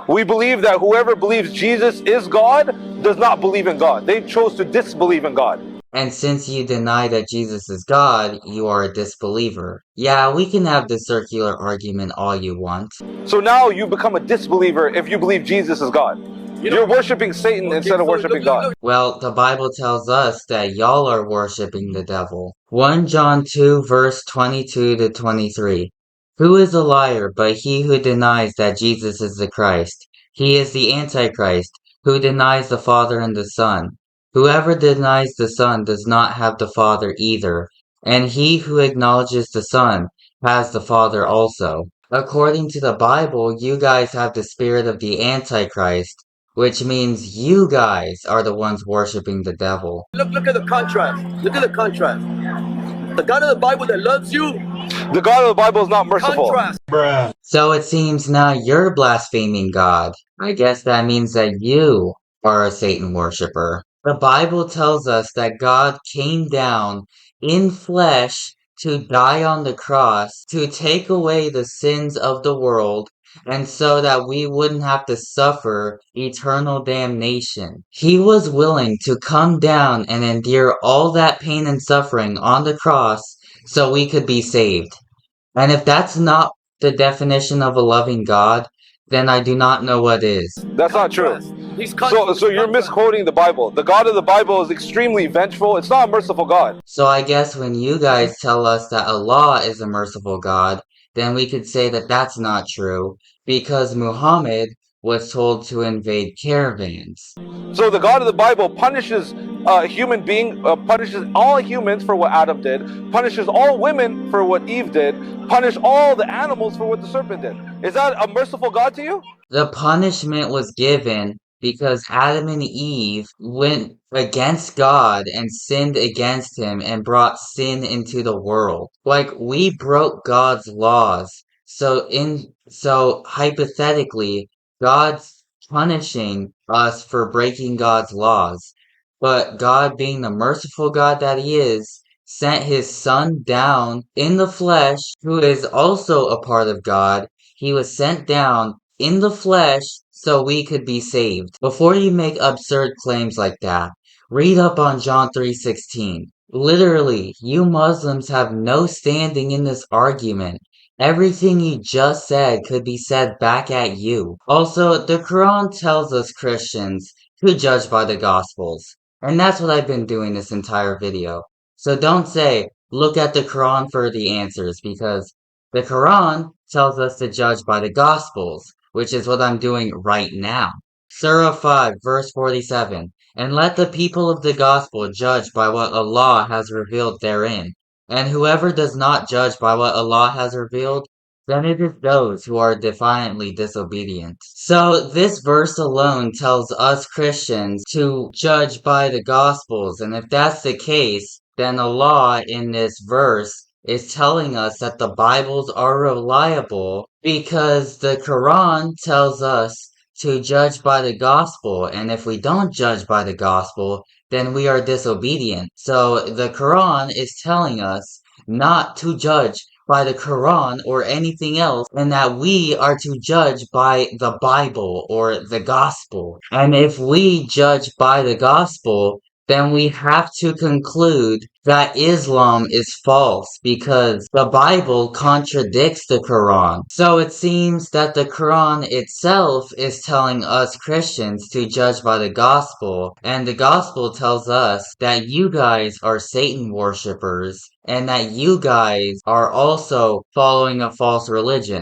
We believe that whoever believes Jesus is God does not believe in God. They chose to disbelieve in God. And since you deny that Jesus is God, you are a disbeliever. Yeah, we can have this circular argument all you want. So now you become a disbeliever if you believe Jesus is God. You're worshiping Satan instead of worshiping God. Well, the Bible tells us that y'all are worshiping the devil. 1 John 2 verse 22 to 23. Who is a liar but he who denies that Jesus is the Christ? He is the Antichrist, who denies the Father and the Son. Whoever denies the Son does not have the Father either, and he who acknowledges the Son has the Father also. According to the Bible, you guys have the spirit of the Antichrist, which means you guys are the ones worshiping the devil. Look at the contrast. Look at the contrast. The God of the Bible that loves you. The God of the Bible is not merciful. Contrast. Bruh. So it seems now you're blaspheming God. I guess that means that you are a Satan worshiper. The Bible tells us that God came down in flesh to die on the cross to take away the sins of the world, and so that we wouldn't have to suffer eternal damnation. He was willing to come down and endure all that pain and suffering on the cross so we could be saved. And if that's not the definition of a loving God, then I do not know what is. That's not true. So you're misquoting the Bible. The God of the Bible is extremely vengeful. It's not a merciful God. So I guess when you guys tell us that Allah is a merciful God, then we could say that that's not true, because Muhammad was told to invade caravans. So the God of the Bible punishes punishes all humans for what Adam did, punishes all women for what Eve did, punish all the animals for what the serpent did. Is that a merciful God to you? The punishment was given because Adam and Eve went against God and sinned against him and brought sin into the world. Like, we broke God's laws. So hypothetically, God's punishing us for breaking God's laws. But God, being the merciful God that he is, sent his son down in the flesh, who is also a part of God. He was sent down in the flesh so we could be saved. Before you make absurd claims like that, read up on John 3:16. Literally, you Muslims have no standing in this argument. Everything you just said could be said back at you. Also, the Quran tells us Christians to judge by the Gospels. And that's what I've been doing this entire video. So don't say, look at the Quran for the answers, because the Quran tells us to judge by the Gospels, which is what I'm doing right now. Surah 5, verse 47. And let the people of the Gospel judge by what Allah has revealed therein. And whoever does not judge by what Allah has revealed, then it is those who are defiantly disobedient. So this verse alone tells us Christians to judge by the Gospels, and if that's the case, then Allah in this verse is telling us that the Bibles are reliable because the Quran tells us to judge by the Gospel, and if we don't judge by the Gospel, then we are disobedient. So the Quran is telling us not to judge by the Quran or anything else, and that we are to judge by the Bible or the Gospel. And if we judge by the Gospel, then we have to conclude that Islam is false because the Bible contradicts the Quran. So it seems that the Quran itself is telling us Christians to judge by the Gospel, and the Gospel tells us that you guys are Satan worshippers and that you guys are also following a false religion.